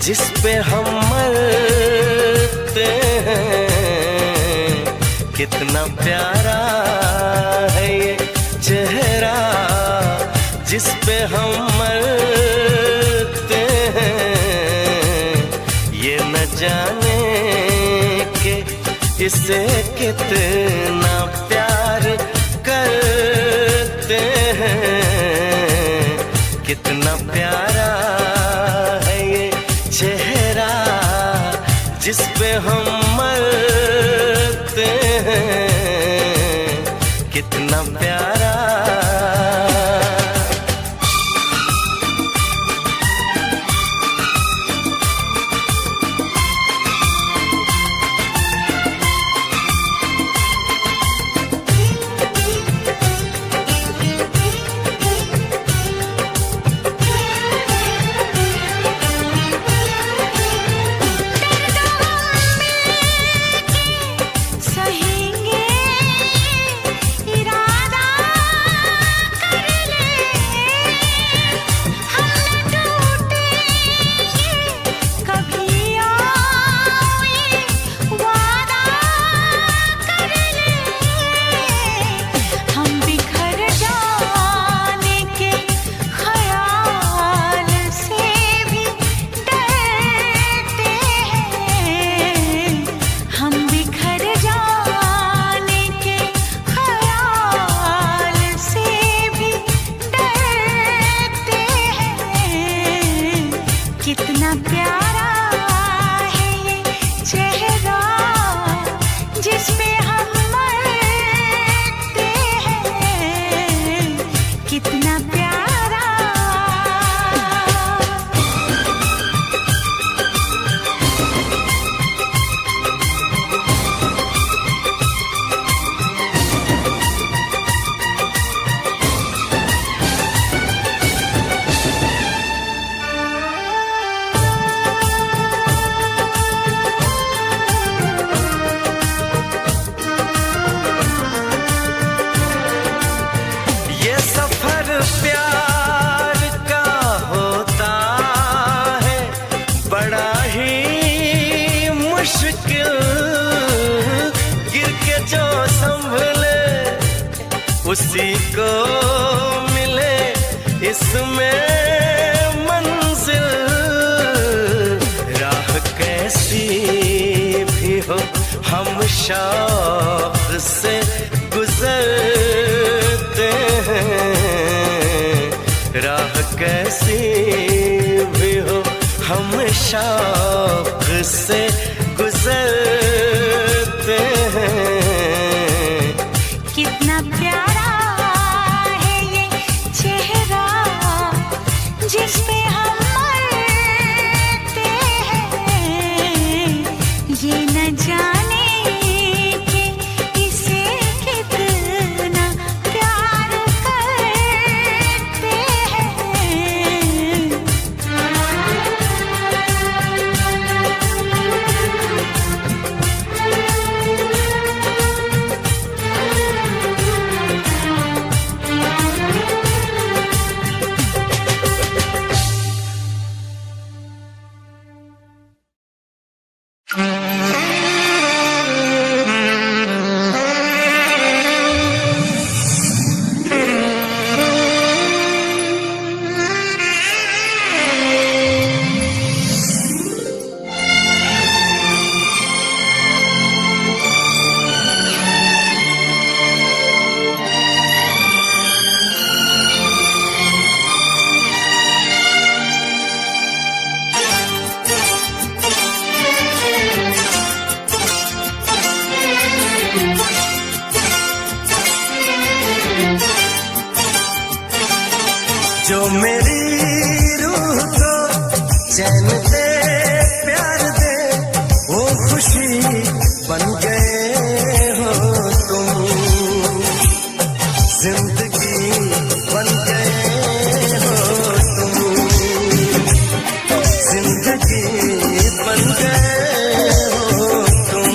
जिस पे हम मरते हैं। कितना प्यारा है ये चेहरा जिस पे हम मरते हैं। ये न जाने कि इसे कितना प्यार करते हैं। कितना प्यारा है ये चेहरा जिस पे हम मरते हैं। कितना प्यारा। कितना प्यारा है ये चेहरा जिस पे हम मरते हैं। कितना प्यारा। प्यार का होता है बड़ा ही मुश्किल। गिर के जो संभले उसी को मिले इसमें मंजिल। राह कैसी भी हो हम शौक से गुजरते हैं। राह कैसी भी हो हम शौक से गुजरते हैं। कितना प्यारा है ये चेहरा जिस पे हम मरते हैं। ये न जाने कि इसे कितना प्यार करते हैं। जो मेरी रूह को चैन दे प्यार दे वो खुशी बन गए हो तुम। जिंदगी बन गए हो तुम। जिंदगी बन गए हो तुम।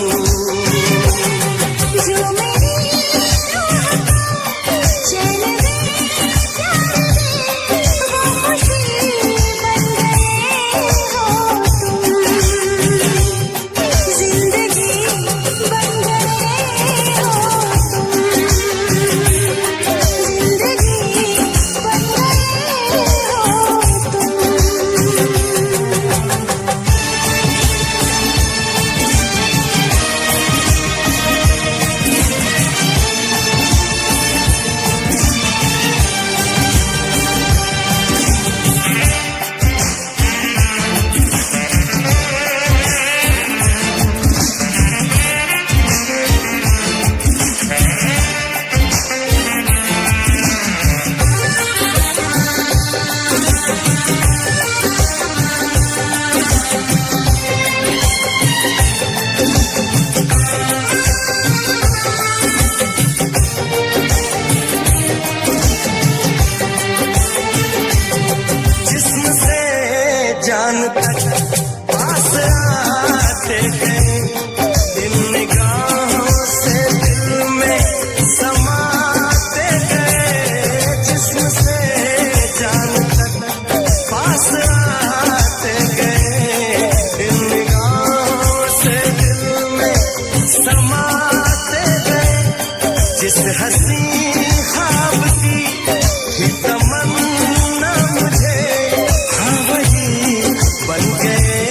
जो मेरी रूह को चैन दे प्यार दे वो खुशी बन गए हो जान तक पास आते गए, इन निगाहों से दिल में समाते गए, जिस्म से जान तक पास आते गए, इन निगाहों से दिल में समाते गए, जिस हसी ख्वाब की थी तमन्ना मुझे, हाँ वही बन गए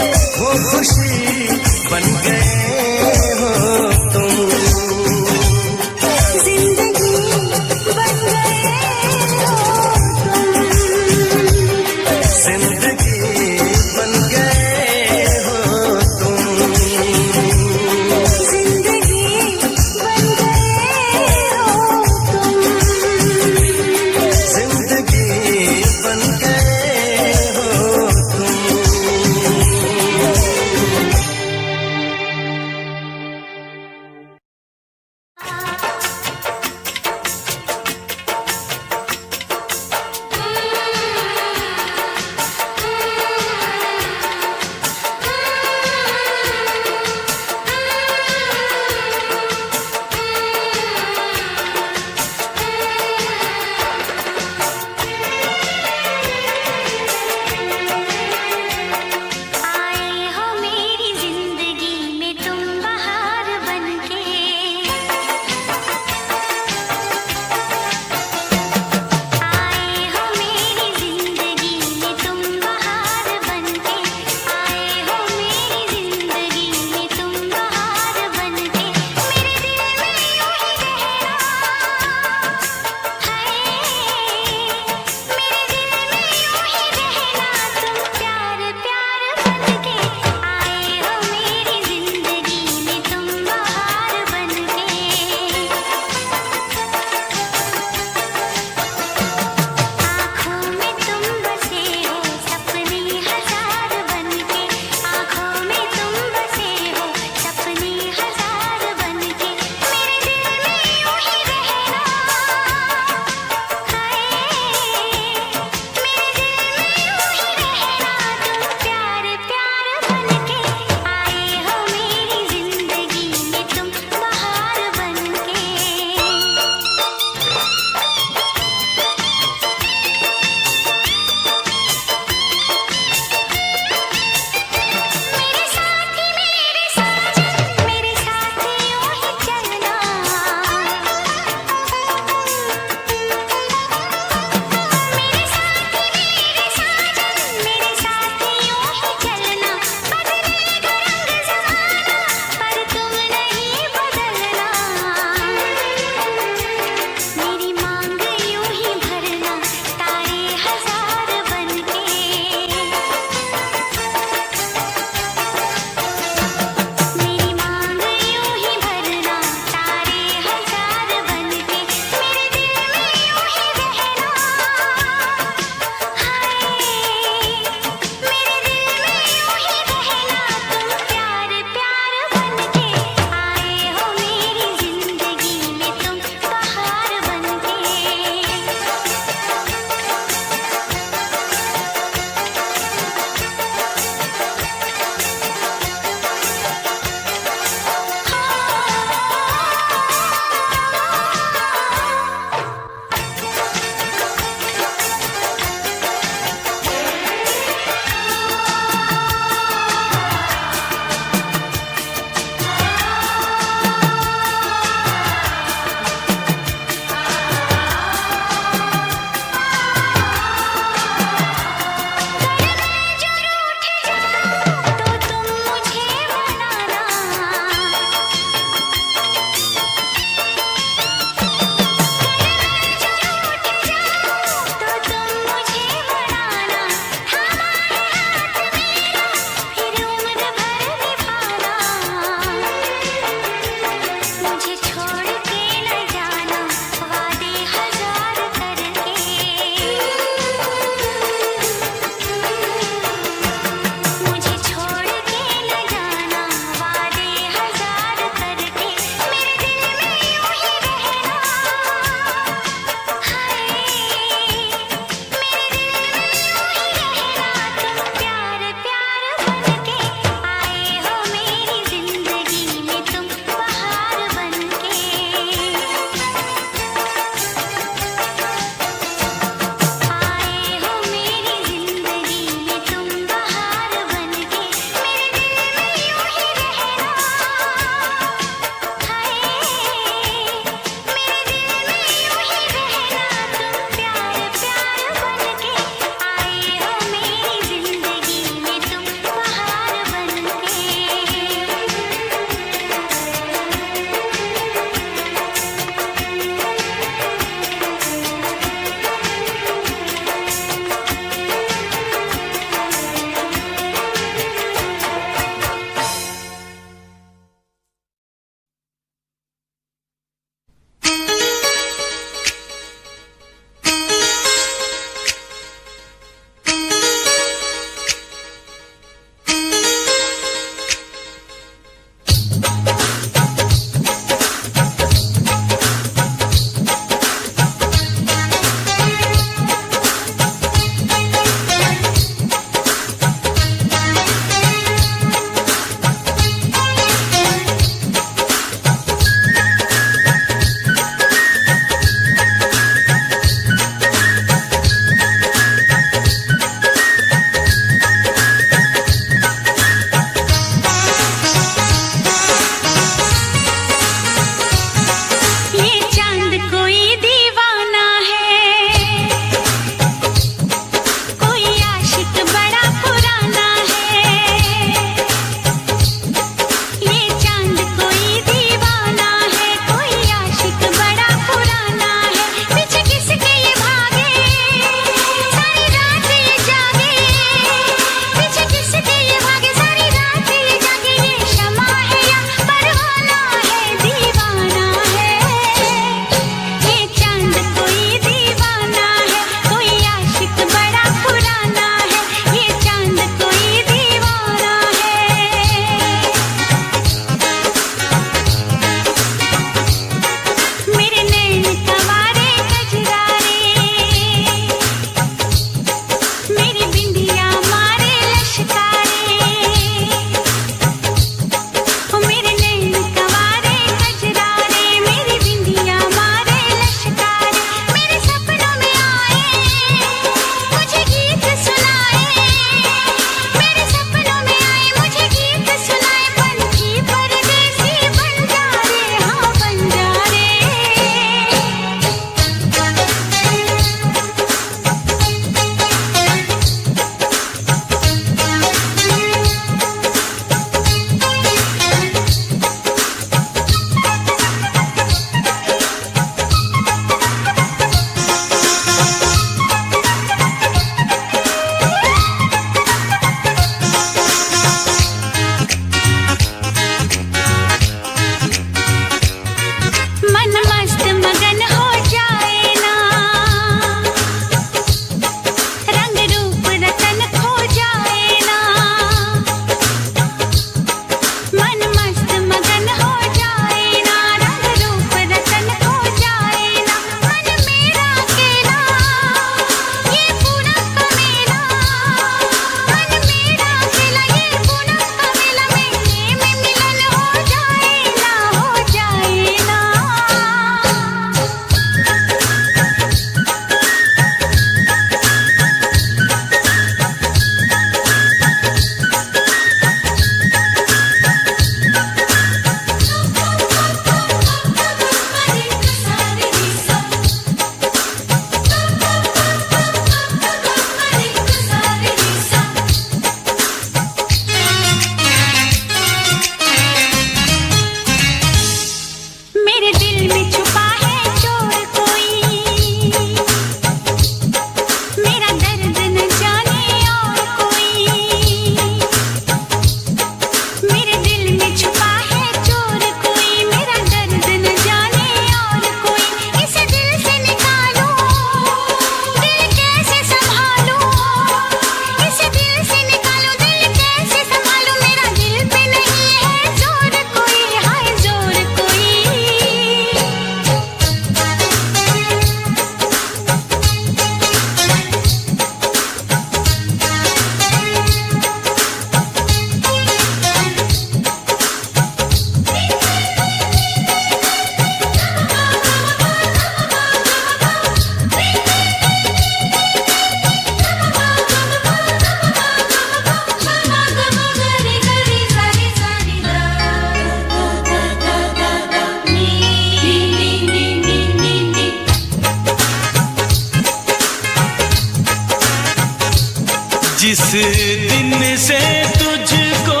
दिन से तुझको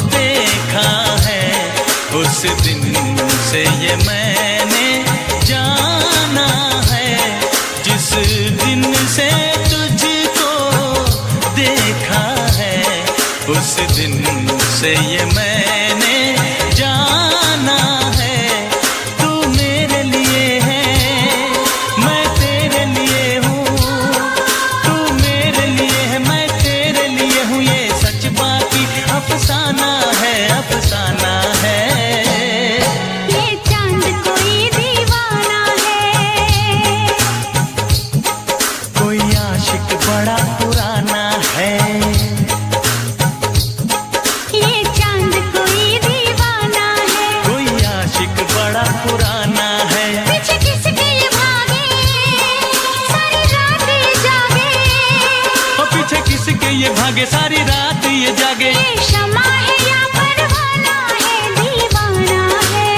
देखा है, उस दिन से ये मैंने जाना है। जिस दिन से तुझको देखा है, उस दिन से ये मैंने जाना है। तू मेरे लिए है, मैं तेरे लिए हूँ। तू मेरे लिए है, मैं तेरे लिए हूँ। ये सच बाकी अफसाना है, अफसाना है। ये चांद कोई दीवाना है, कोई आशिक बड़ा पुराना है। ये चांद कोई दीवाना है, कोई आशिक बड़ा पुराना है। पीछे किसके ये भागे, सारी रात ये जागे। और पीछे किसके ये भागे, सारी रात ये जागे। ये शमा है या परवाना है, दीवाना है।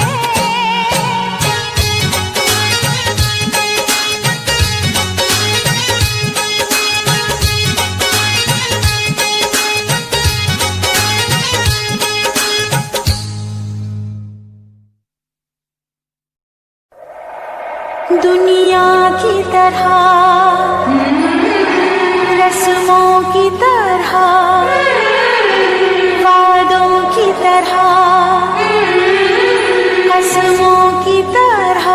दुनिया की तरह, रस्मों की तरह, वादों की तरह, कसमों की तरह,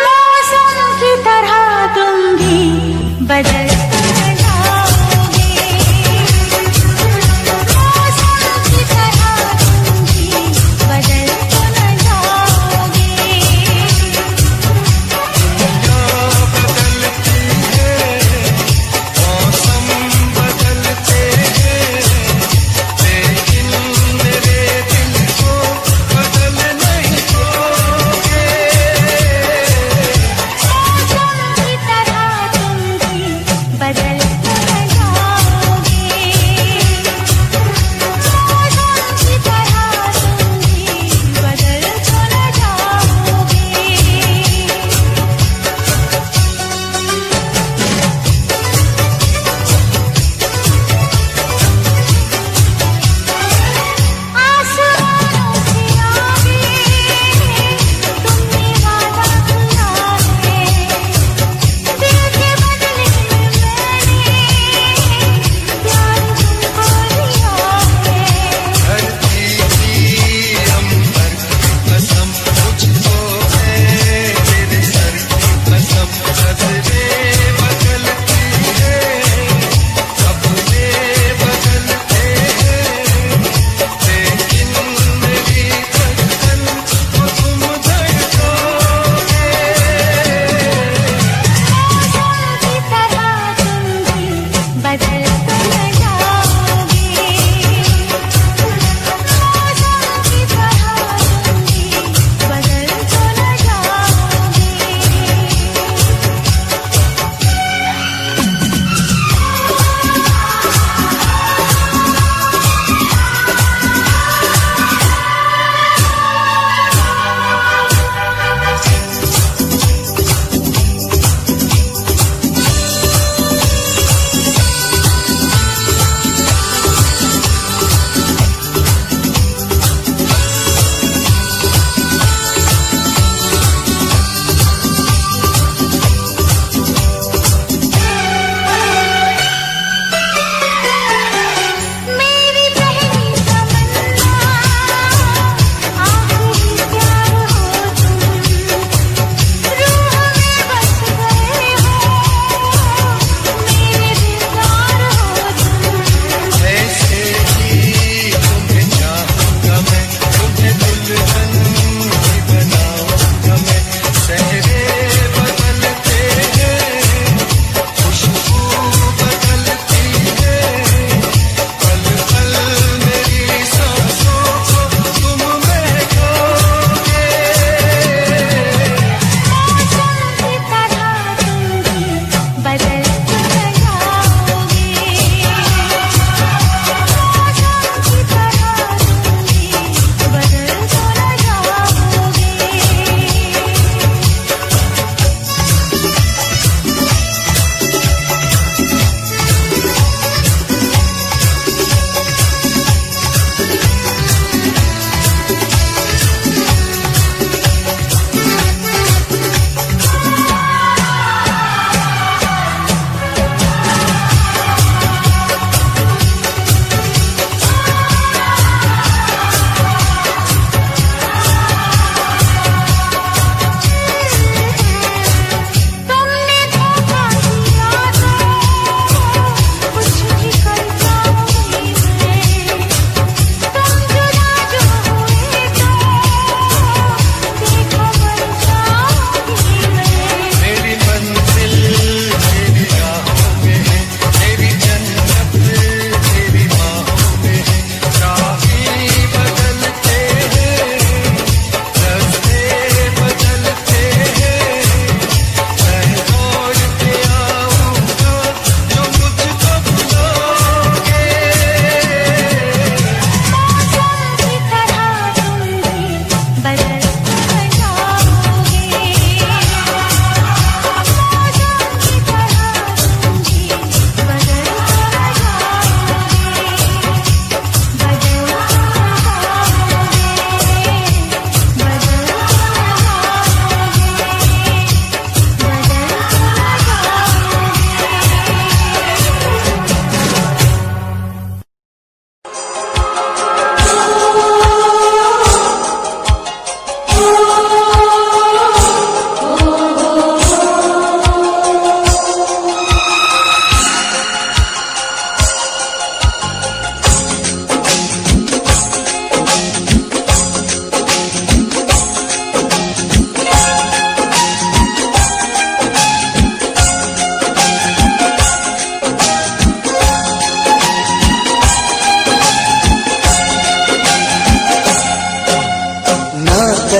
मौसम की तरह तुम भी बदल जाओगे। मौसम की तरह तुम भी बदल जाओगे। बदल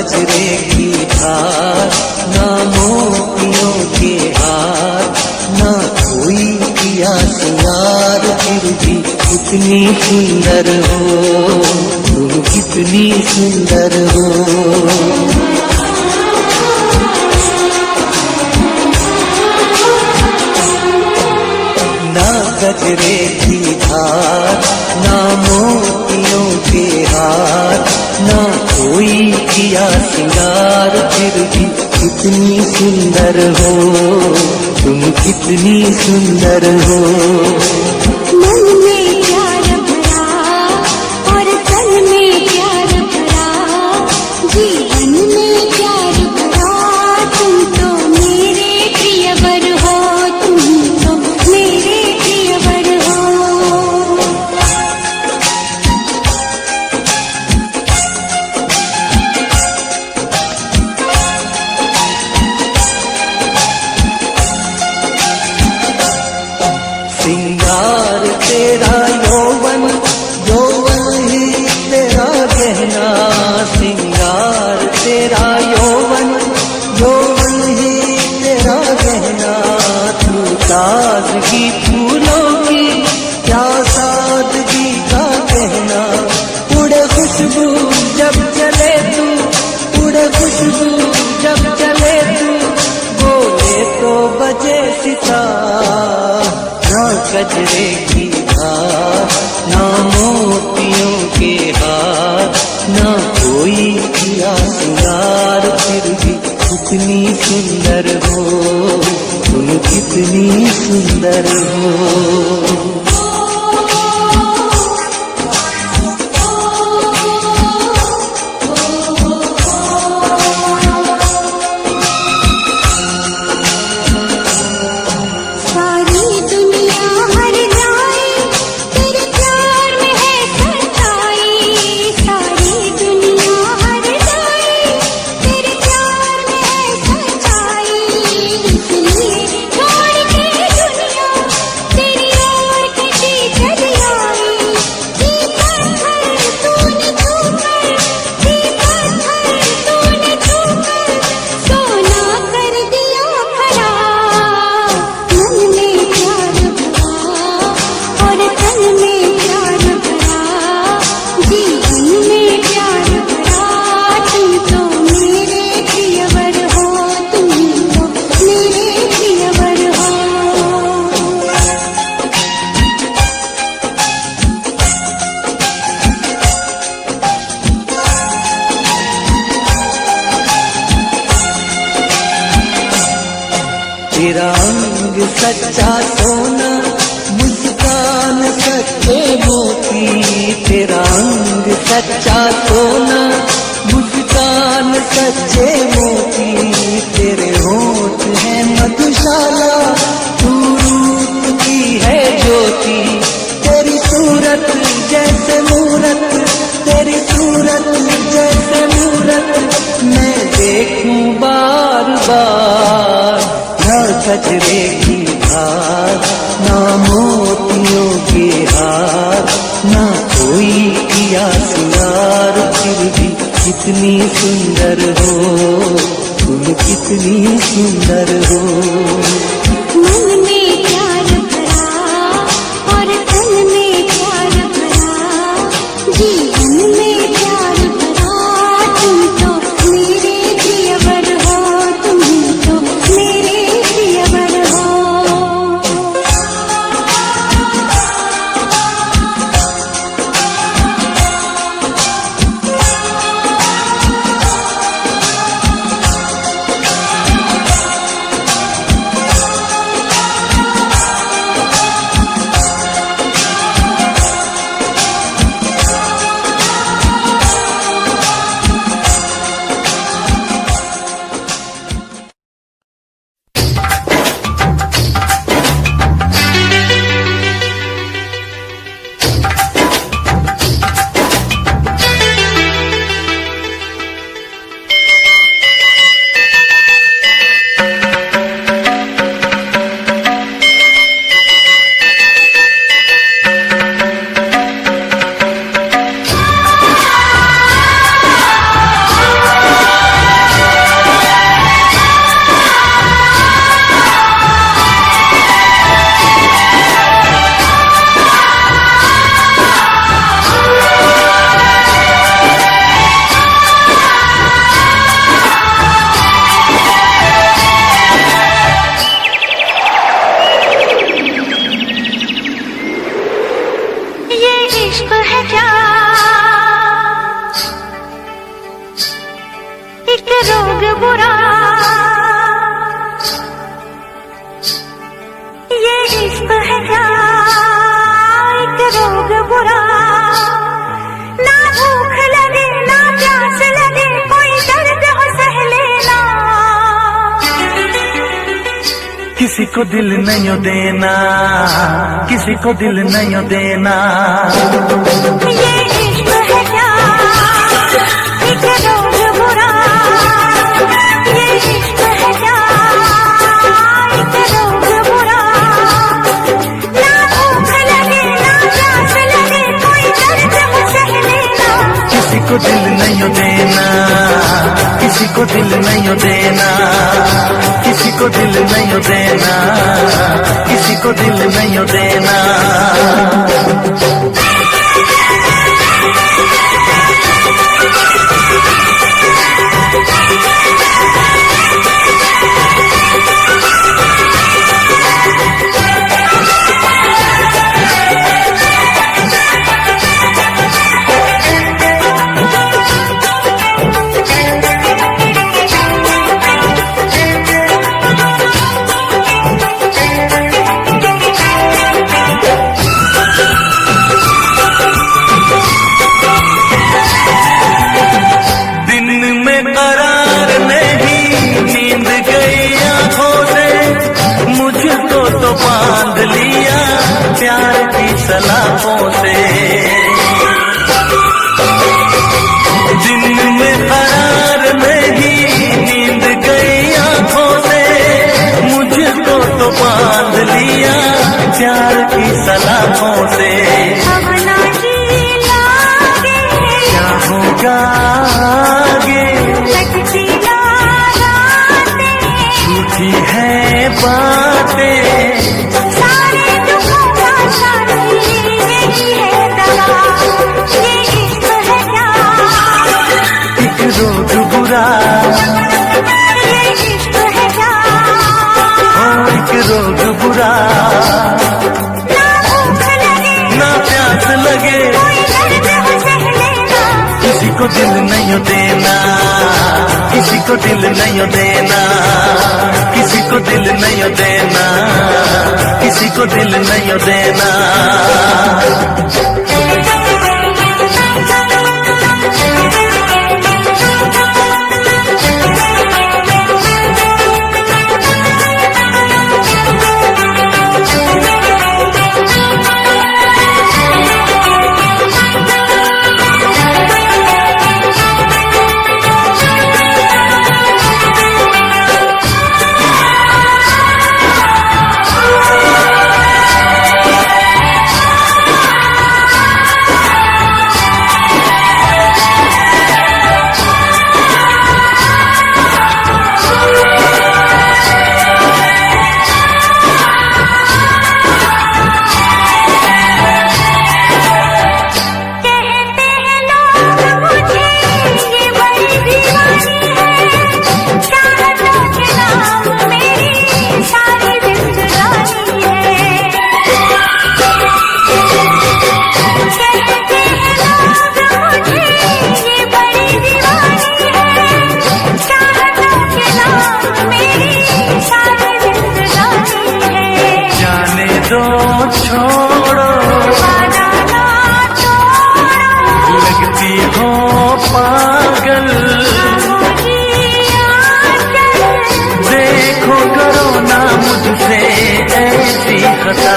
गजरे की धार, ना मोतियों के हार, ना कोई किया सिंगार, फिर भी कितनी सुंदर हो तुम, कितनी सुंदर हो। ना गजरे की धार, ना मोतियों के हार, ना कोई किया सिंगार, फिर भी कितनी सुंदर हो तुम, कितनी सुंदर हो। मन में प्यार भरा और तन में प्यार भरा, जीवन में प्यार भरा, तुम तो मेरे प्रियवर हो, तुम तो मेरे प्रियवर हो। सिंगार तेरा यौवन, यौवन ही तेरा गहना, सिंगार तेरा यौवन, यौवन ही तेरा गहना। तू ताजगी फूलों की, क्या सादगी का कहना, उड़े खुशबू जब चले तू, उड़े खुशबू जब चले तू, बोले तो बजे सितार। ना गजरे की धार, ना मोतियों के हार, ना कोई किया सिंगार, फिर भी कितनी सुंदर हो तुम, कितनी सुंदर हो। सारी दुनिया हर जाए तेरे प्यार में है सच्चाई, सारी दुनिया हर जाए तेरे प्यार में है सच्चाई, इसलिए छोड़ के दुनिया तेरी ओर खिंची चली आई। ये पत्थर तूने छूकर, ये पत्थर तूने छूकर, सोना कर दिया खरा। मन में प्यार भरा और तन में प्यार भरा, जीवन में प्यार भरा, तुम तो मेरे प्रियवर हो, तुम तो मेरे प्रियवर हो। तेरा अंग सच्चा सोना, मुस्कान सच्चे मोती, तेरा अंग सच्चा सोना, मुस्कान सच्चे मोती, तेरे होठ है मधुशाला, तू रूप की है ज्योति, तेरी सूरत जैसे मूरत, तेरी सूरत जैसे मूरत, मैं देखूं बार बार। ना गजरे की धार, ना मोतियों के हार, ना कोई किया सिंगार, फिर भी कितनी सुंदर हो तुम, कितनी सुंदर हो। मन में प्यार भरा और तन में प्यार भरा, जीवन में प्यार भरा, तुम तो मेरे प्रियवर हो, तुम तो मेरे प्रियवर हो। एक रोग बुरा ये इश्क है क्या, एक रोग बुरा। ना भूख लगे ना प्यास लगे, कोई दर्द हो सह लेना। किसी को दिल नहीं देना, किसी को दिल नहीं देना। ये इश्क है क्या, एक रोग बुरा। ये इश्क है क्या, एक रोग बुरा। ना भूख लगे ना प्यास लगे, कोई दर्द हो सह लेना। किसी को दिल नहीं देना, किसी को दिल नहीं देना, किसी को दिल नहीं देना, किसी को दिल नहीं देना। बांध लिया प्यार की सलाखों से, दिन में करार नहीं नींद गई आंखों से। मुझको तो बांध लिया प्यार की सलाखों से। अब ना जी लागे क्या होगा आगे, लगती ना रातें, झूठी है बातें। सारे दुखों का साथी यही है दवा। ये इश्क है क्या, एक रोग बुरा, ये इश्क है क्या। एक रोग बुरा। ना भूख लगे ना प्यास लगे, कोई दर्द हो सह लेना। किसी को दिल नहीं देना, किसी को दिल नहीं देना, किसी को दिल नहीं देना, किसी को दिल नहीं देना। छोड़ो लगती हो पागल, देखो करो ना मुझसे ऐसी खता।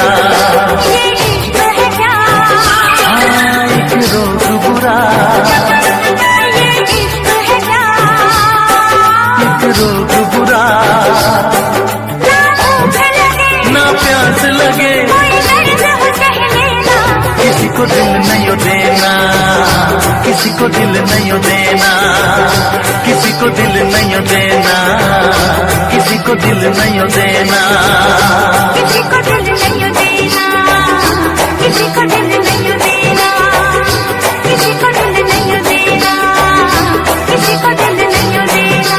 एक रोग बुरा, एक रोग बुरा। ना प्यास लगे, किसी को दिल नहीं देना, किसी को दिल नहीं देना, किसी को दिल नहीं देना, किसी को दिल नहीं देना, किसी को दिल नहीं देना, किसी को दिल नहीं देना, किसी को दिल नहीं देना, किसी को दिल नहीं देना।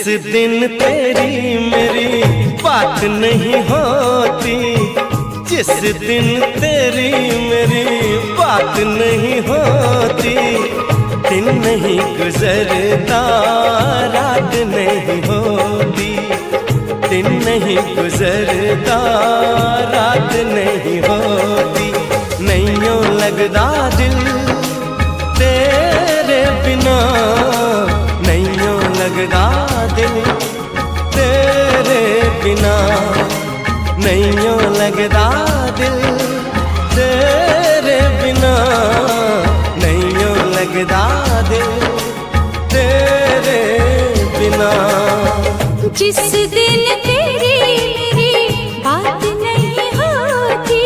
दिन तेरी मेरी बात नहीं होती, जिस दिन तेरी मेरी बात नहीं होती, दिन नहीं गुजरता रात नहीं होती, दिन नहीं गुजरता रात नहीं होती, नैयों लगदा दिल तेरे बिना, नैयों लगदा दिल तेरे बिना, नैयों लगदा दिल तेरे बिना, नैयों लगदा दिल तेरे बिना। जिस दिन तेरी मेरी बात नहीं होती,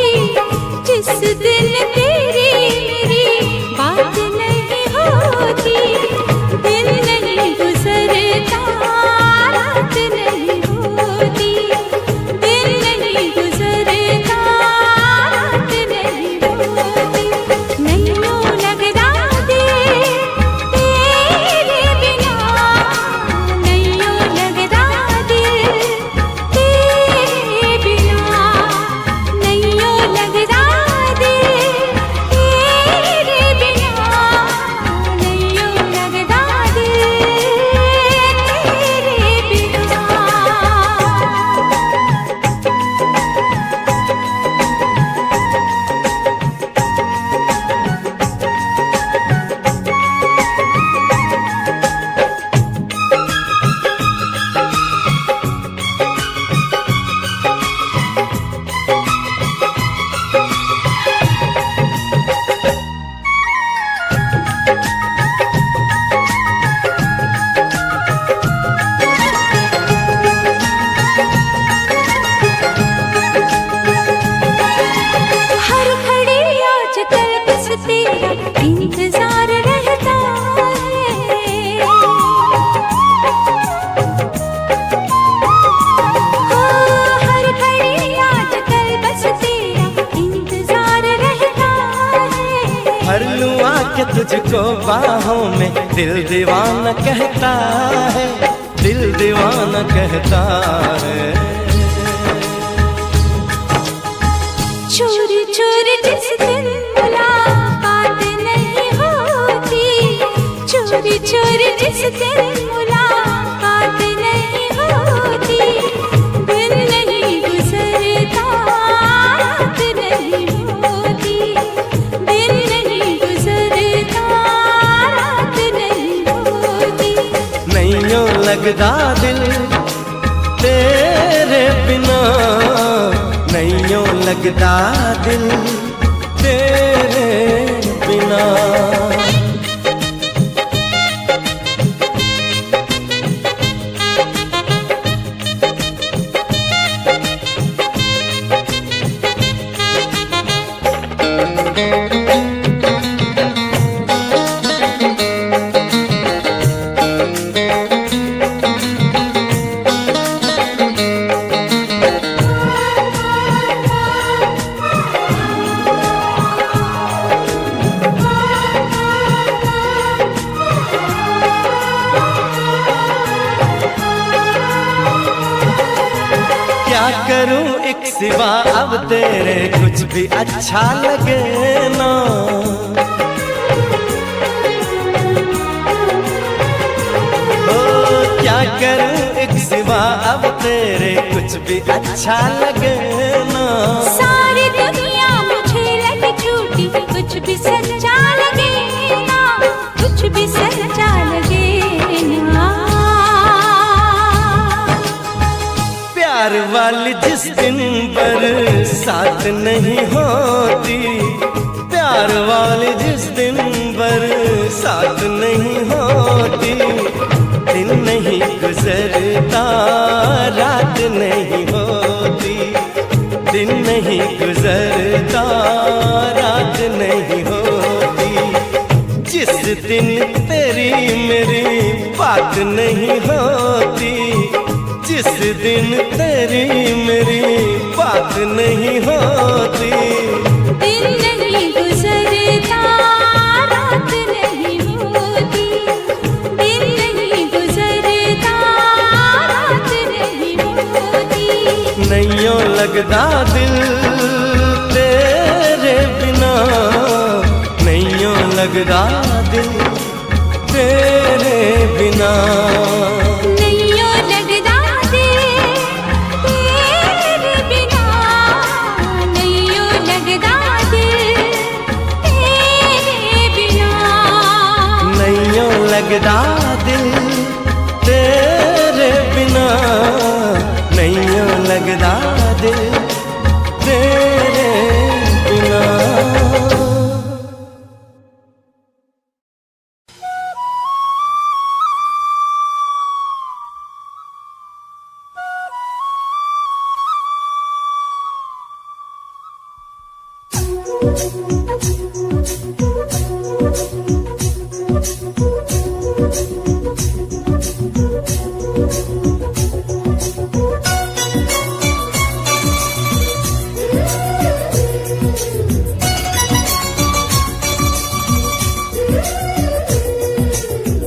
जिस दिन तेरी मेरी बात नहीं होती, दिन नहीं गुजरता रात नहीं होती, दिन नहीं गुजरता रात नहीं होती, नैयों लगदा दिल तेरे बिना, नैयों लगदा दिल तेरे बिना, नैयों लगदा दिल तेरे बिना, नैयों लगदा दिल तेरे बिना। हर घड़ी आजकल बस तेरा इंतजार रहता है, हर घड़ी आजकल बस तेरा इंतजार रहता है। भर लूं आके तुझको बाहों में, दिल दीवाना कहता है, दिल दीवाना कहता है। चोरी चोरी जिस दिन मुलाकात नहीं होती, चोरी चोरी जिस दिन मुलाकात नहीं होती, दिन नहीं गुजरता रात नहीं होती, दिन नहीं गुजरता रात नहीं होती, नैयों लगदा दिल तेरे बिना, नैयों लगदा दिल तेरे बिना। क्या करूं एक सिवा अब तेरे कुछ भी अच्छा लगे ना, ओ क्या करूं एक सिवा अब तेरे कुछ भी अच्छा लगे ना। सारी दुनिया मुझे लगी झूठी, कुछ भी सच्चा लगे ना, कुछ भी सच्चा लगे ना। प्यार वाली जिस दिन बरसात नहीं होती, प्यार वाली जिस दिन बरसात नहीं होती, दिन नहीं गुजरता रात नहीं होती, दिन नहीं गुजरता रात नहीं होती, जिस दिन तेरी मेरी बात नहीं होती, जिस दिन तेरी मेरी बात नहीं होती, दिन नहीं गुजरता रात नहीं होती, दिन नहीं गुजरता लगदा दिल तेरे बिना, नहीं यूं लगदा दिल तेरे बिना। लगदा दिल तेरे बिना, नहीं लगदा दिल तेरे बिना।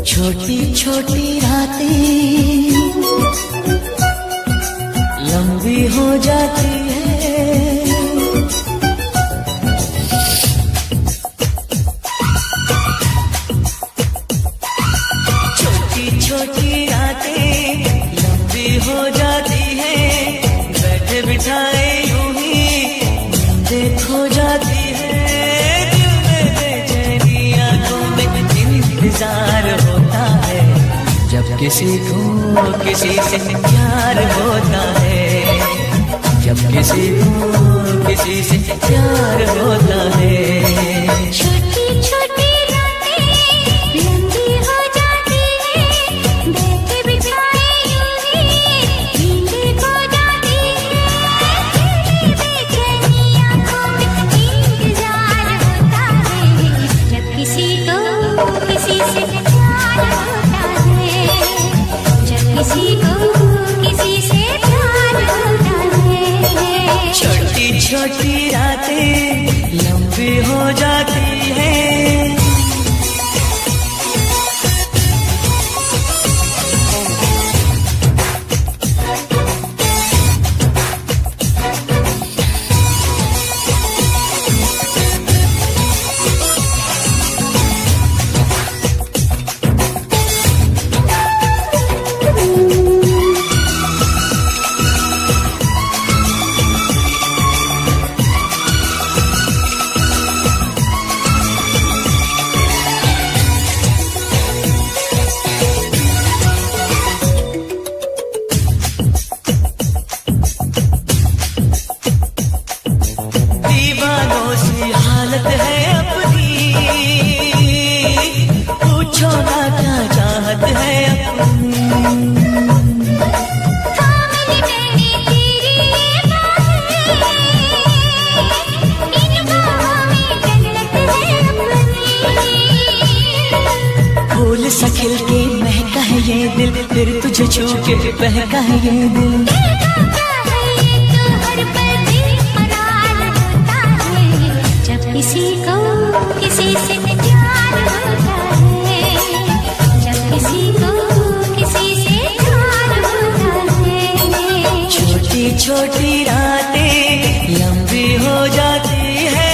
छोटी छोटी रातें लंबी हो जाती है, छोटी छोटी रातें लंबी हो जाती है, बैठे बिठाए यूं ही नींदें खो जाती है। दिल में बेचैनी आंखों में इंतजार होता है, जब किसी को किसी से प्यार होता है, जब किसी को किसी से प्यार होता है। छोटी छोटी रातें लंबी हो जाती है, बैठे बिठाए यूं ही नींदें खो जाती है। तेरी बेचैनी आंखों में इंतजार होता है, जब किसी को किसी से प्यार होता है, जब किसी को किसी से प्यार होता है। छोटी छोटी रातें लंबी हो जाती है। दीवानों सी हालत है अपनी, पूछो ना क्या चाहत है अपनी। फूल सा खिल के महका है ये दिल, फिर तुझे छू के बहका है ये दिल। किसी को किसी से प्यार होता है, जब किसी को किसी से प्यार होता है। छोटी छोटी रातें लंबी हो जाती है।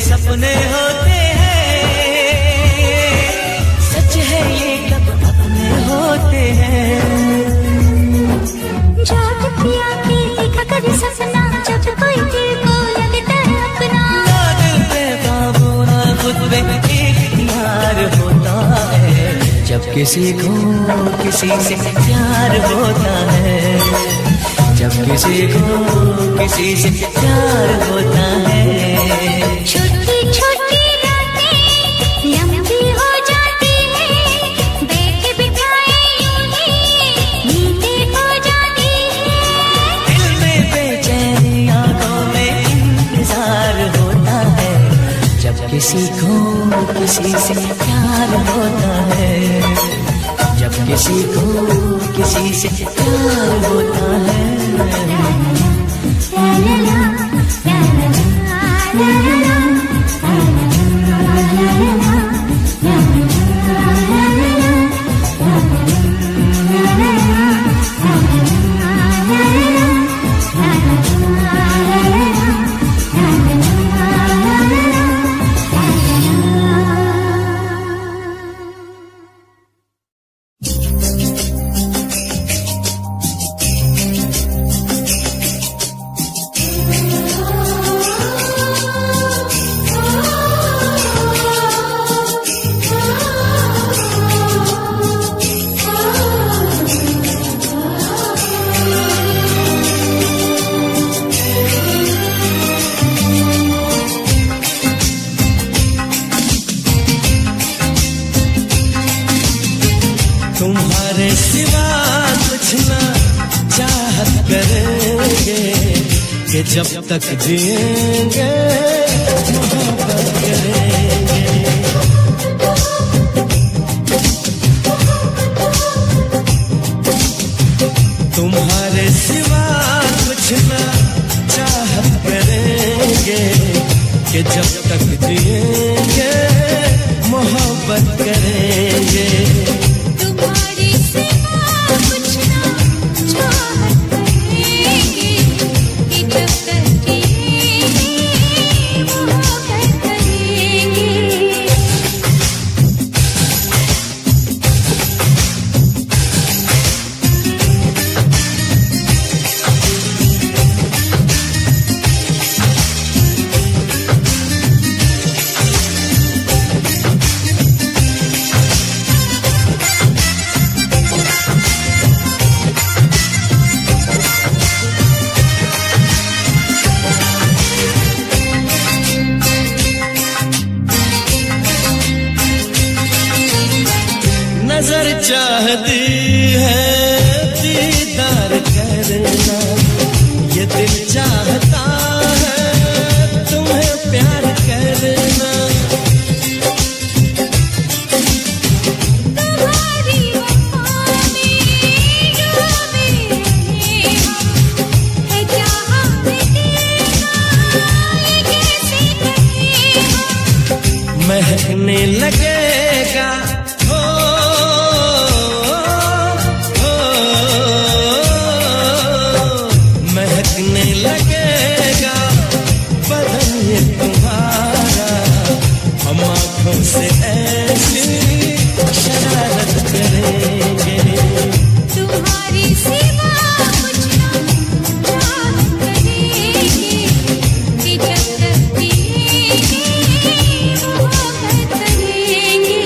सपने होते हैं, सच है ये कब अपने होते हैं। जाग पिया के देखा कर सपना, जब कोई दिल को लगता है अपना। ना दिल पे काबू ना खुद पे इख्तियार होता है, जब किसी को किसी से प्यार होता है, जब किसी को किसी से प्यार होता है। छोटी छोटी रातें लंबी हो जाती है, बैठे बिठाए यूं ही नींदें हो जाती है। दिल में बेचैनी आंखों में इंतजार होता है, जब किसी को किसी से प्यार होता है। जब किसी को किसी से प्यार होता है। ला ला ला ला ला ला ला ला। तुम्हारे सिवा कुछ ना चाहत करेंगे कि जब तक जिएंगे मोहब्बत करेंगे। तुम्हारे सिवा कुछ ना चाहत करेंगे कि जब तक जिएंगे मोहब्बत करेंगे। तुम्हारी सिवा कुछ ना चाहत करेंगे कि जब तक जिएंगे मोहब्बत करेंगे। नजर चाहती है दीदार करना, ये दिल चाहता है तुम्हें प्यार करना। तुम्हारी वफा में डूबे रहे हम, है जहाँ में देखा ये कैसे कहे हम। महकने लगेगा महकने लगेगा बदन ये तुम्हारा, हम आँखों से ऐसी शरारत करेंगे। तुम्हारी सिवा कुछ ना चाहत करेंगे कि जब तक जिएंगे मोहब्बत करेंगे।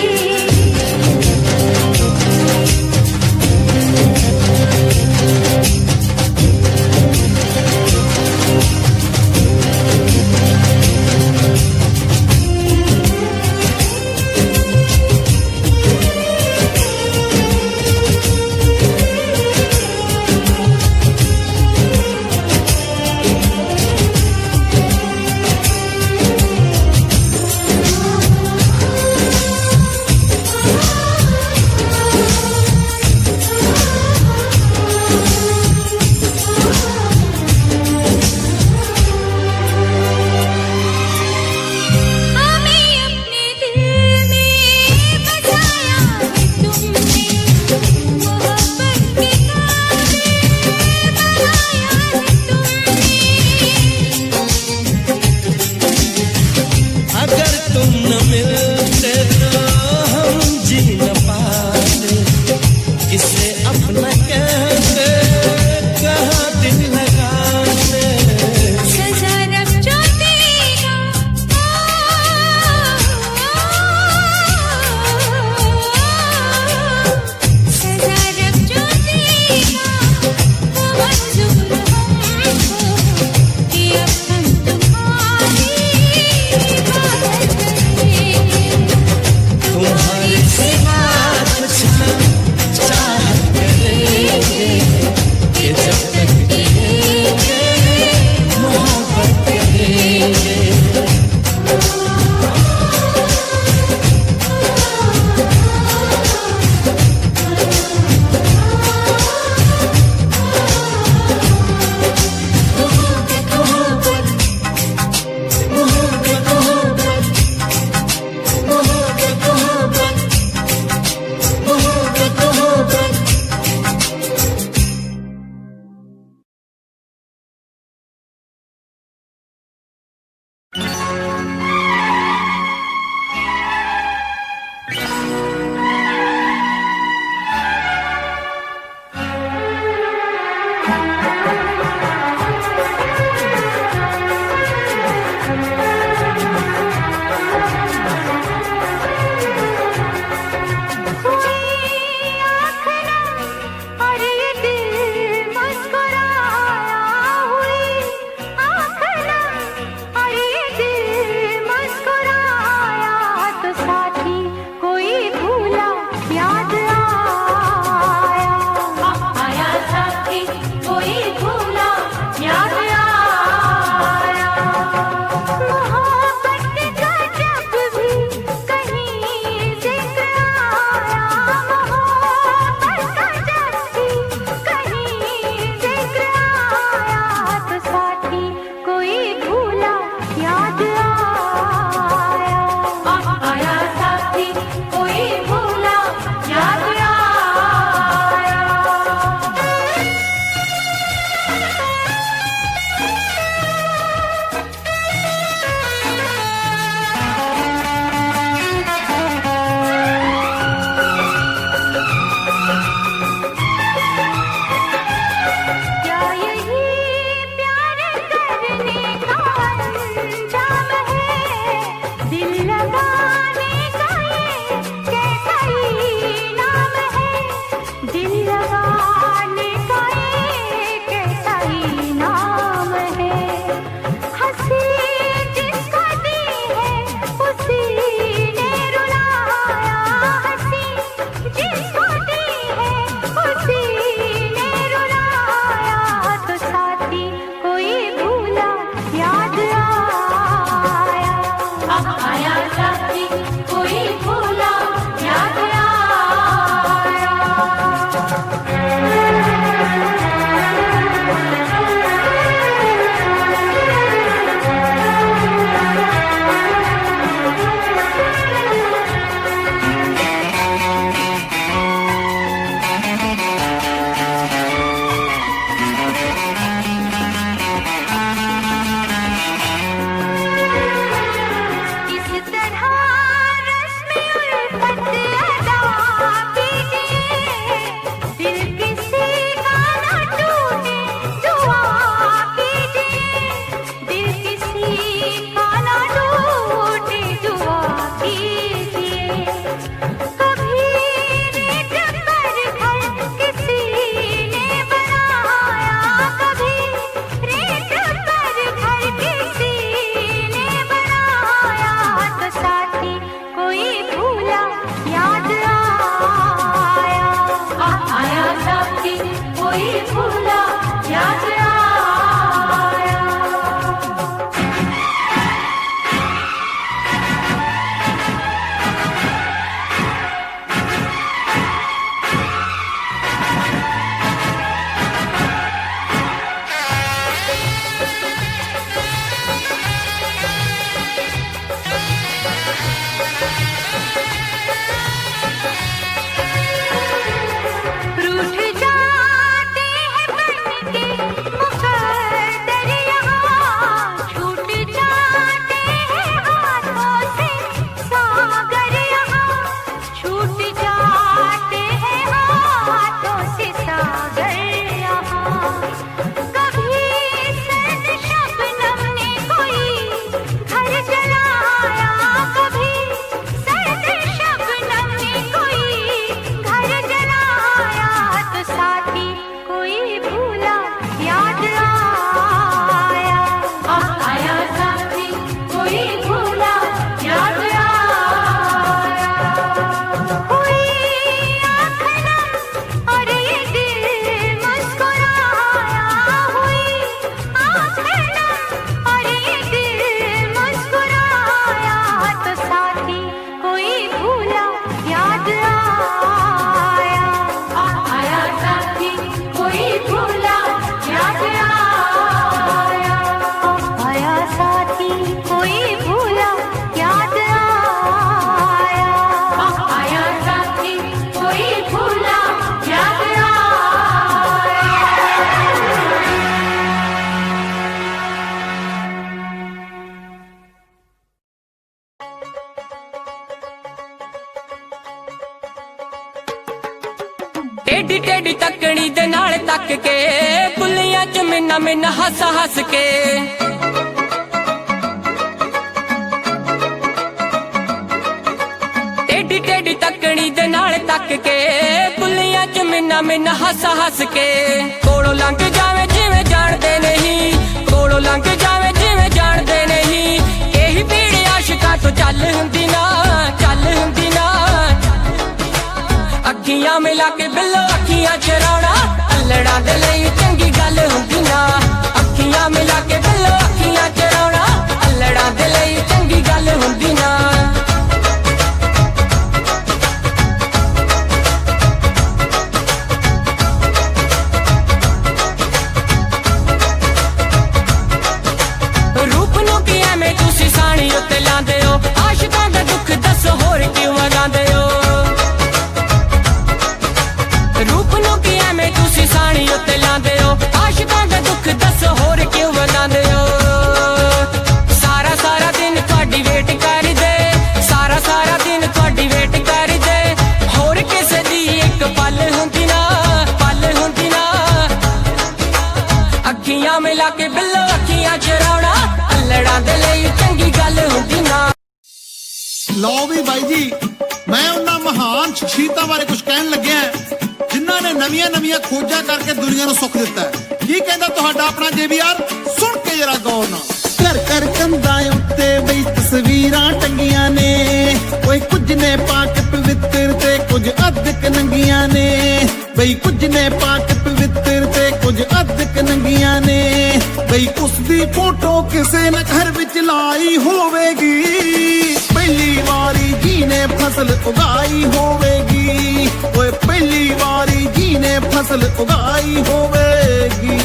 ਟੇਡੀ ਟੇਡੀ ਤੱਕਣੀ ਦੇ ਨਾਲ ਤੱਕ ਕੇ ਬੁੱਲੀਆਂ ਚ ਮਿੰਨਾ ਮਿੰਨਾ ਹੱਸ ਹੱਸ ਕੇ ਟੇਡੀ ਟੇਡੀ ਤੱਕਣੀ ਦੇ ਨਾਲ ਤੱਕ ਕੇ ਬੁੱਲੀਆਂ ਚ ਮਿੰਨਾ ਮਿੰਨਾ ਹੱਸ ਹੱਸ ਕੇ ਕੋਲੋਂ ਲੰਘ ਜਾਵੇ ਜਿਵੇਂ ਜਾਣਦੇ ਨਹੀਂ ਕੋਲੋਂ ਲੰਘ ਜਾਵੇ ਜਿਵੇਂ ਜਾਣਦੇ ਨਹੀਂ ਇਹੀ ਭੀੜ ਆਸ਼ਿਕਾਂ ਤੋਂ ਚੱਲ ਹੁੰਦੀ ਨਾ ਅੱਖੀਆਂ ਮਿਲਾ ਕੇ ਬਿੱਲੋ ਅੱਖੀਆਂ ਚਰਾਉਣਾ ਅਲੜਾਂ ਦੇ ਲਈ ਚੰਗੀ ਗੱਲ ਹੁੰਦੀ ਨਾ ਅੱਖੀਆਂ ਮਿਲਾ ਕੇ ਬਿੱਲੋ ਅੱਖੀਆਂ ਚਰਾਉਣਾ ਅਲੜਾਂ ਦੇ ਲਈ ਚੰਗੀ ਗੱਲ ਹੁੰਦੀ ਨਾ ਰੂਪ ਨੂੰ ਕੀ ਐਵੇਂ ਤੁਸੀਂ ਸਾਣੀ ਉੱਤੇ ਲਾਉਂਦੇ ਹੋ ਆਸ਼ਿਕਾਂ ਦਾ ਦੁੱਖ ਦੱਸੋ ਹੋਰ ਕਿਉਂ ਵਗਾਉਂਦੇ ਹੋ ਰੂਪ ਨੂੰ ਕੀ ਐਵੇਂ ਤੁਸੀਂ ਸਾਣੀ ਉੱਤੇ ਲਾਉਂਦੇ ਹੋ ਆਸ਼ਿਕਾਂ ਦਾ ਦੁੱਖ ਦੱਸੋ ਹੋਰ ਕਿਉਂ ਵਗਾਉਂਦੇ ਹੋ ਸਾਰਾ ਸਾਰਾ ਦਿਨ ਤੁਹਾਡੀ ਵੇਟ ਕਰਦੇ ਸਾਰਾ ਦਿਨ ਤੁਹਾਡੀ ਵੇਟ ਕਰਦੇ ਹੋਰ ਕਿਸੇ ਦੀ ਇੱਕ ਪਲ ਹੁੰਦੀ ਨਾ ਅੱਖੀਆਂ ਮਿਲਾ ਕੇ ਬਿੱਲੋ ਅੱਖੀਆਂ ਚਰਾਉਣਾ ਅਲੜਾਂ ਦੇ ਲਈ ਚੰਗੀ ਗੱਲ ਹੁੰਦੀ ਨਾ ਲਓ ਵੀ ਬਾਈ ਜੀ ਮੈਂ ਉਹਨਾਂ ਮਹਾਨ ਸ਼ਖਸੀਅਤਾਂ ਬਾਰੇ ਕੁਝ ਕਹਿਣ ਲੱਗਿਆ ਜਿਨ੍ਹਾਂ ਨੇ ਨਵੀਆਂ ਖੋਜਾਂ ਕਰਕੇ ਦੁਨੀਆ ਨੂੰ ਸੁੱਖ ਦਿੱਤਾ ਹੈ ਕੀ ਕਹਿੰਦਾ ਤੁਹਾਡਾ ਆਪਣਾ JBR ਸੁਣ ਕੇ ਜਰਾ ਗੌਰ ਨਾਲ ਘਰ ਕੰਧਾਂ ਉੱਤੇ ਬਈ ਤਸਵੀਰਾਂ ਟੰਗੀਆਂ ਨੇ ਓਏ ਕੁਝ ਨੇ ਪਾਕ ਪਵਿੱਤਰ ਤੇ ਕੁਝ ਅਧਿਕ ਨੰਗੀਆਂ ਨੇ ਬਈ ਕੁਝ ਨੇ ਪਾਕ ਪਵਿੱਤਰ ਤੇ ਕੁਝ ਅਧਿਕ ਨੰਗੀਆਂ ਨੇ ਬਈ ਉਸ ਦੀ ਫੋਟੋ ਕਿਸੇ ਨੇ ਘਰ ਵਿੱਚ ਲਾਈ ਹੋਵੇਗੀ ਪਹਿਲੀ ਵਾਰੀ ਜੀ ਨੇ ਫਸਲ ਉਗਾਈ ਹੋਵੇਗੀ ਓਏ ਪਹਿਲੀ ਵਾਰੀ ਜੀ ਨੇ ਫਸਲ ਉਗਾਈ ਹੋਵੇਗੀ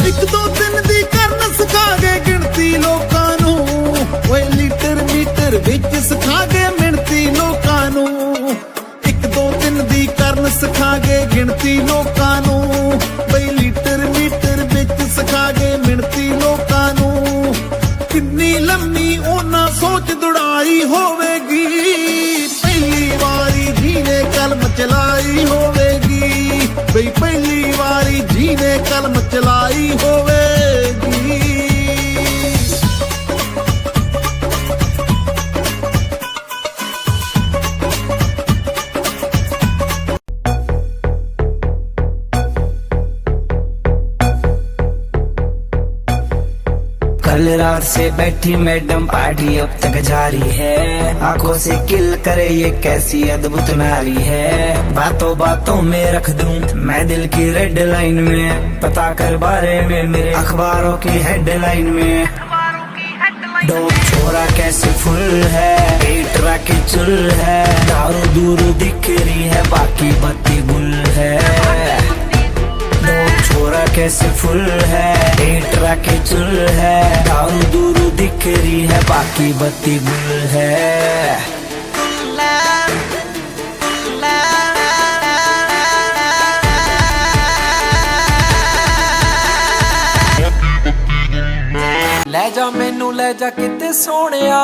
ਇੱਕ ਦੋ ਦਿਨ ਦੀ ਕਰਨ ਸਿਖਾਗੇ ਗਿਣਤੀ ਲੋਕਾਂ ਨੂੰ ਓਏ ਲੀਟਰ ਮੀਟਰ ਵਿੱਚ ਸਿਖਾਗੇ ਮਿਣਤੀ ਲੋਕਾਂ ਨੂੰ ਇੱਕ ਦੋ ਦਿਨ ਦੀ ਕਰਨ ਸਿਖਾਗੇ ਗਿਣਤੀ ਲੋਕਾਂ ਨੂੰ ਬਈ ਲੀਟਰ ਮੀਟਰ ਵਿੱਚ ਸਿਖਾਗੇ ਮਿਣਤੀ ਲੋਕਾਂ ਨੂੰ ਕਿੰਨੀ ਲੰਮੀ ਉਹਨਾਂ ਸੋਚ ਦੁੜਾਈ ਹੋਵੇਗੀ ਪਹਿਲੀ ਵਾਰੀ ਜੀ ਨੇ ਕਲਮ ਚਲਾਈ ਹੋਵੇਗੀ ਬਈ ਪਹਿਲੀ ਵਾਰੀ ਜੀ ਨੇ ਕਲਮ ਚਲਾਈ ਹੋਵੇਗੀ कल रात से बैठी मैडम पार्टी अब तक जारी है आंखों से किल करे ये कैसी अद्भुत नारी है बातों बातों में रख दूं मैं दिल की रेड लाइन में पता कर बारे में मेरे अखबारों की हेडलाइन में डोप छोरा कैसे फुल है पेटरा की चुल है दारू दूर दिख रही है बाकी बत्ती गुल है छोरा कैसे फुल है पेटरा के चुल है दारू दूरू दिख रही है बाकी बत्ती गुल है ਲੈ ਜਾ ਮੈਨੂੰ ਲੈ ਜਾ ਕਿਤੇ ਸੋਹਣਿਆ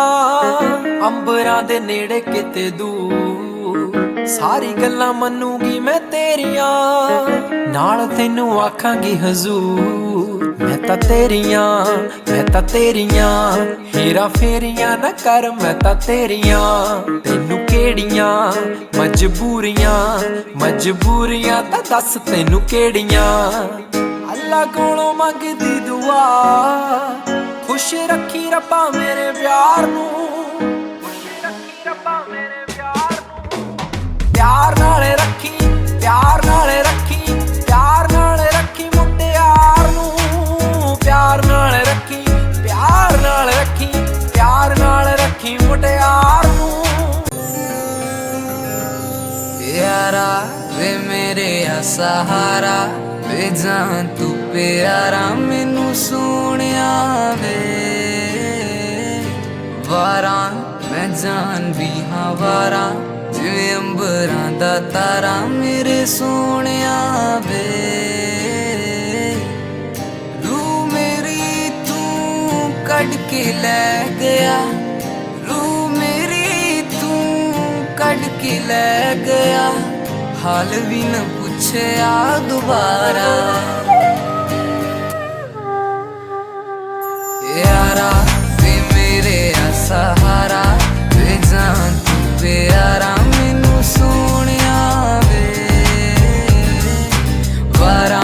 ਅੰਬਰਾਂ ਦੇ ਨੇੜੇ ਕਿਤੇ ਦੂਰ ਸਾਰੀ ਗੱਲਾਂ ਮੰਨੂਗੀ ਮੈਂ ਤੇਰੀਆਂ ਨਾਲ ਤੈਨੂੰ ਆਖਾਂਗੀ ਹਜ਼ੂਰ ਮੈਂ ਤਾਂ ਤੇਰੀਆਂ ਹੀਰਾ ਫੇਰੀਆਂ ਨਾ ਕਰ ਮੈਂ ਤਾਂ ਤੇਰੀਆਂ ਤੈਨੂੰ ਕਿਹੜੀਆਂ ਮਜਬੂਰੀਆਂ ਤਾਂ ਦੱਸ ਤੈਨੂੰ ਕਿਹੜੀਆਂ ਅੱਲਾ ਕੋਲੋਂ ਮੰਗਦੀ ਦੁਆ ਖੁਸ਼ ਰੱਖੀ ਰੱਬਾ ਮੇਰੇ ਪਿਆਰ ਨੂੰ ਪਿਆਰ ਨਾਲ ਰੱਖੀ ਮੁਟਿਆਰ ਨੂੰ ਪਿਆਰ ਨਾਲ ਰੱਖੀ ਮੁਟਿਆਰ ਨੂੰ यारा वे मेरे सहारा वे जान तू प्यारा मैनू सोनिया वे वारा मैं जान भी हाँ वारा जिवें अंबरां दा तारा मेरे सोनिया वे तू मेरी के ले गया, रूह मेरी तू कट के ले गया, हाल भी न पूछया दोबारा। यारा वे मेरे सहारा, वे जान तू प्यारा, मैनू सोनिया वे वारा,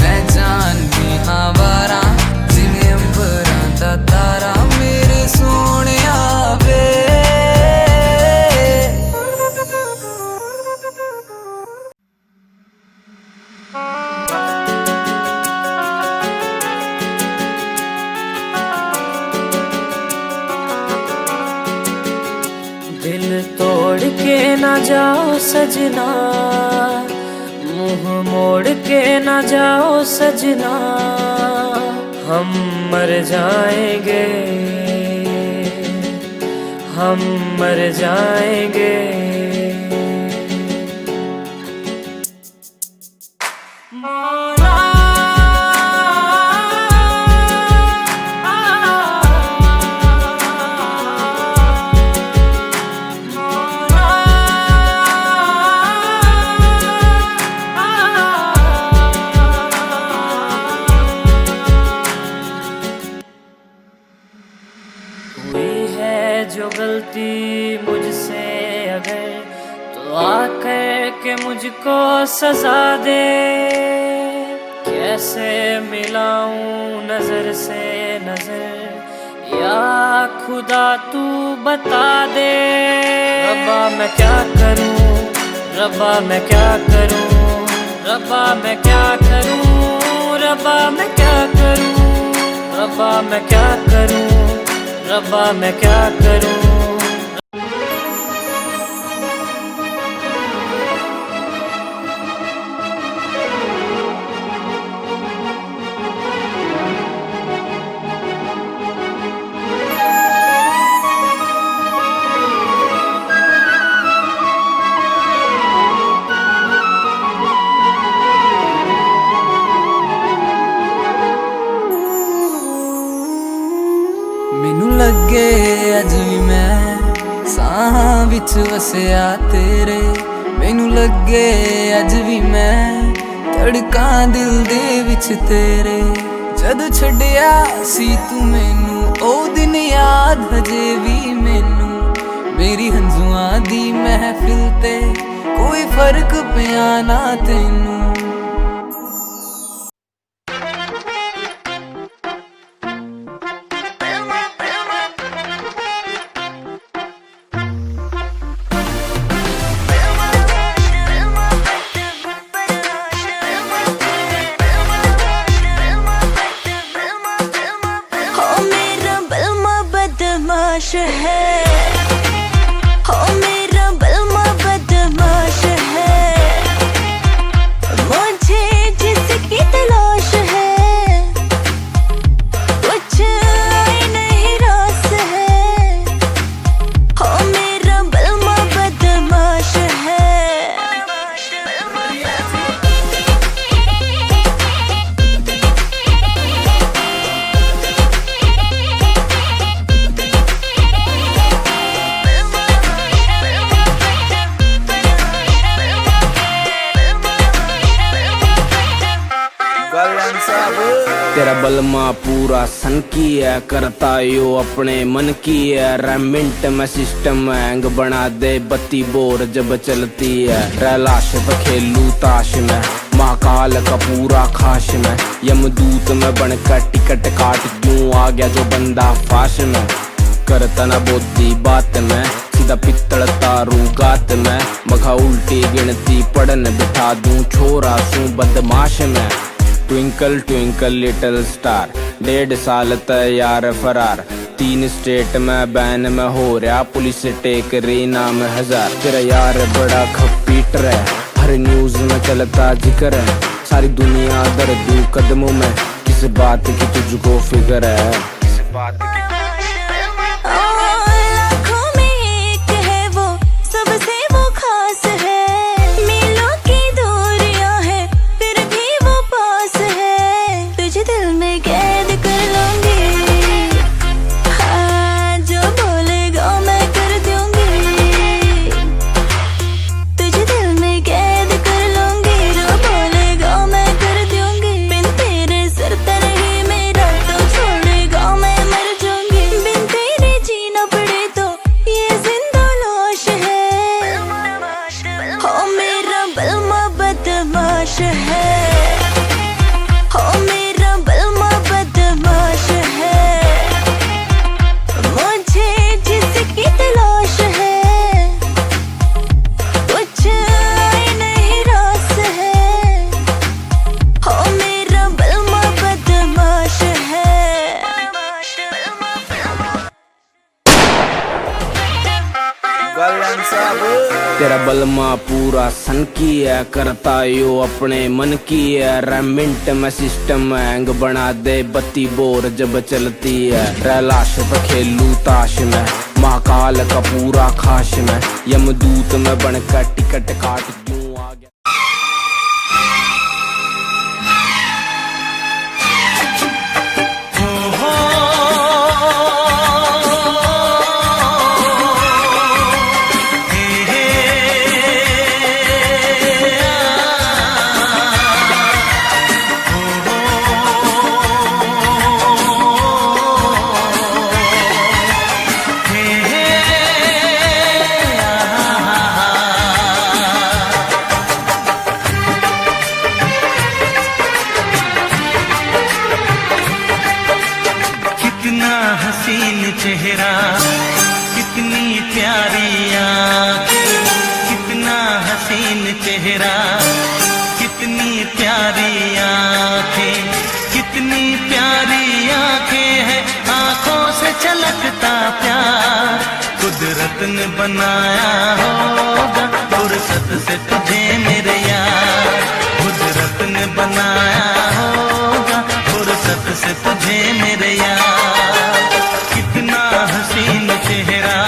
मैं जान भी हाँ वारा, जिवें अंबरां दा तारा, मेरे सोनिया वे। दिल तोड़ के ना जाओ सजना, मुंह मोड़ के ना जाओ सजना, हम मर जाएंगे, हम मर जाएंगे। मौला हुई है जो गलती मुझसे अगर, तो आकर के मुझको सजा दे। कैसे मिलाऊं नजर से नजर, या खुदा तू बता दे। रब्बा मैं क्या करूं, रब्बा मैं क्या करूं, रब्बा मैं क्या करूं, रब्बा मैं क्या करूं, रब्बा मैं क्या करूं, रब्बा मैं क्या करूं। मैनू लगे अज भी मैं साहां विच वसिया तेरे, मैनू लगे अज भी मैं धड़कां दिल दे विच तेरे। जद छड्डिया सी तू मैनू ओ दिन याद हजे भी मैनू, मेरी हंजुआं दी महफिल ते कोई फर्क पिया ना तैनू। बदमाश है, हो मेरा बलमा बदमाश है, मुझे जिसकी तलाश है, कुछ आई नहीं रास है, हो मेरा बलमा बदमाश है। तेरा बलमा पूरा सन की है, करता यो अपने मन की है। रेमिंट में सिस्टम हैंग बना दे, बत्ती बोर जब चलती है। रैलाश पे खेलू ताश में, महाकाल का पूरा खाश में। यमदूत में बनकर टिकट काट क्यों आ गया जो बंदा फाश में। करता ना बोती बात में, सीधा पित्तल तारू गात में। मखा उल्टी गिनती पढ़न बिठा दूं, छोरा सू बदमाश में। ट्विंकल ट्विंकल लिटिल स्टार, 1.5 साल तैयार फरार। 3 स्टेट में बैन में हो रहा, पुलिस टेक रही नाम 1000। तेरा यार बड़ा खपीटर है, हर न्यूज में चलता जिक्र है। सारी दुनिया दर्दू कदमों में, किस बात की तुझको फिक्र है, किस बात की। बलमा पूरा सन की है, करता यो अपने मन की है। रेमिंट में सिस्टम हैंग बना दे बत्ती बोर जब चलती है। रैलाश पे खेलू ताश में, महाकाल का पूरा खाश में, यमदूत में बनकर टिकट काट क्यों आ गया। हसीन चेहरा, कितनी प्यारी आँखें, कितना हसीन चेहरा, कितनी प्यारी आँखें, कितनी प्यारी आँखें हैं, आँखों से छलकता प्यार कुदरत ने बनाया होगा, फुर्सत से तुझे मेरे यार, कुदरत ने बनाया होगा, फुर्सत से तुझे मेरे यार। कितना हसीन चेहरा,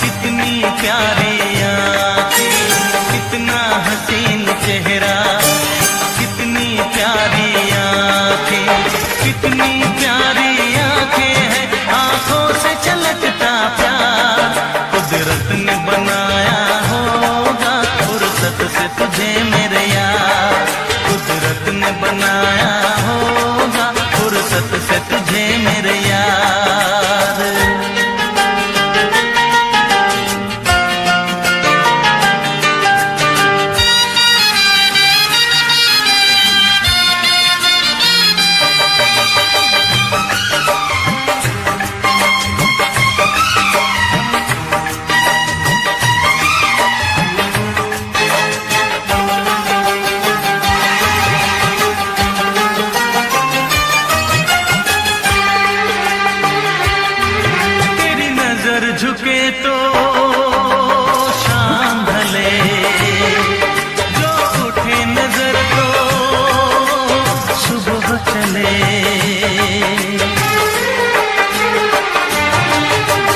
कितनी प्यारी आँखें, कितना हसीन चेहरा, कितनी प्यारी आँखें, कितनी प्यारी आँखें हैं, आँखों से छलकता प्यार कुदरत ने बनाया होगा, फुर्सत से तुझे मेरे यार, कुदरत ने बनाया होगा, फुर्सत से तुझे मेरे यार। झुके तो शाम ढले, जो उठे नजर तो सुबह चले।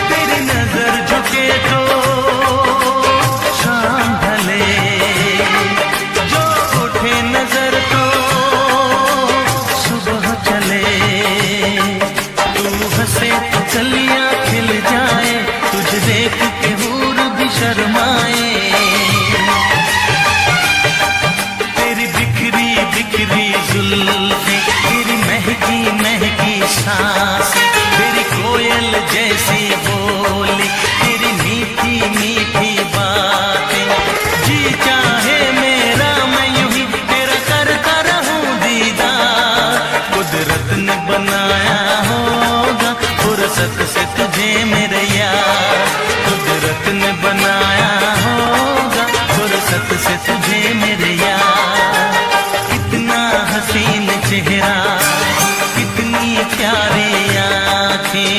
तेरी नजर झुके तो शाम ढले, जो उठे नजर तो सुबह चले। तू हंसे तो चलियां खिल जाए, तुझे देख के हूर भी शर्माए। तेरी बिखरी बिखरी जुल्फें, तेरी महकी महकी सांसें, तेरी कोयल जैसी बोली, तेरी मीठी मीठी बातें, जी चाहे मेरा मैं यूं ही तेरा करता रहूं दीदार। कुदरत ने बनाया होगा, फुर्सत से तुझे मेरे यार, कुदरत ने बनाया होगा, फुर्सत से तुझे मेरे यार। कितना हसीन चेहरा, कितनी प्यारी आँखें।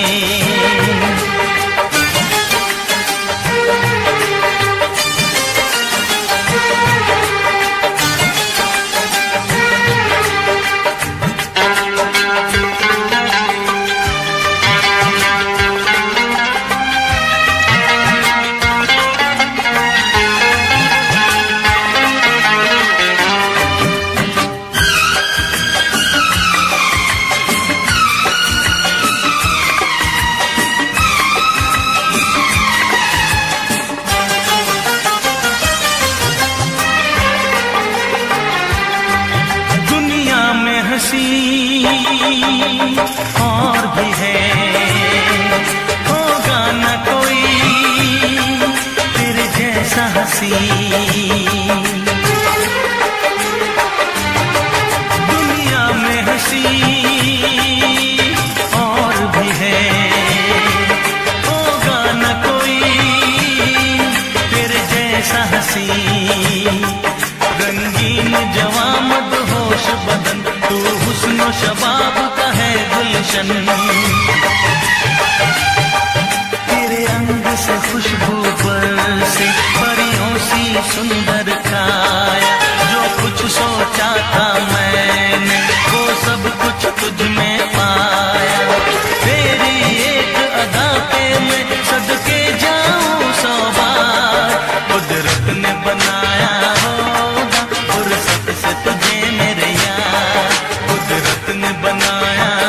हंसी और भी है, होगा न कोई तेरे जैसा हंसी। दुनिया में हंसी और भी है, होगा न कोई तेरे जैसा हंसी। रंगीन जवां मदहोश बदन, तू हुस्न शबाब का है गुलशन। तेरे रंग से खुशबू बरसे, परियों सी बनाया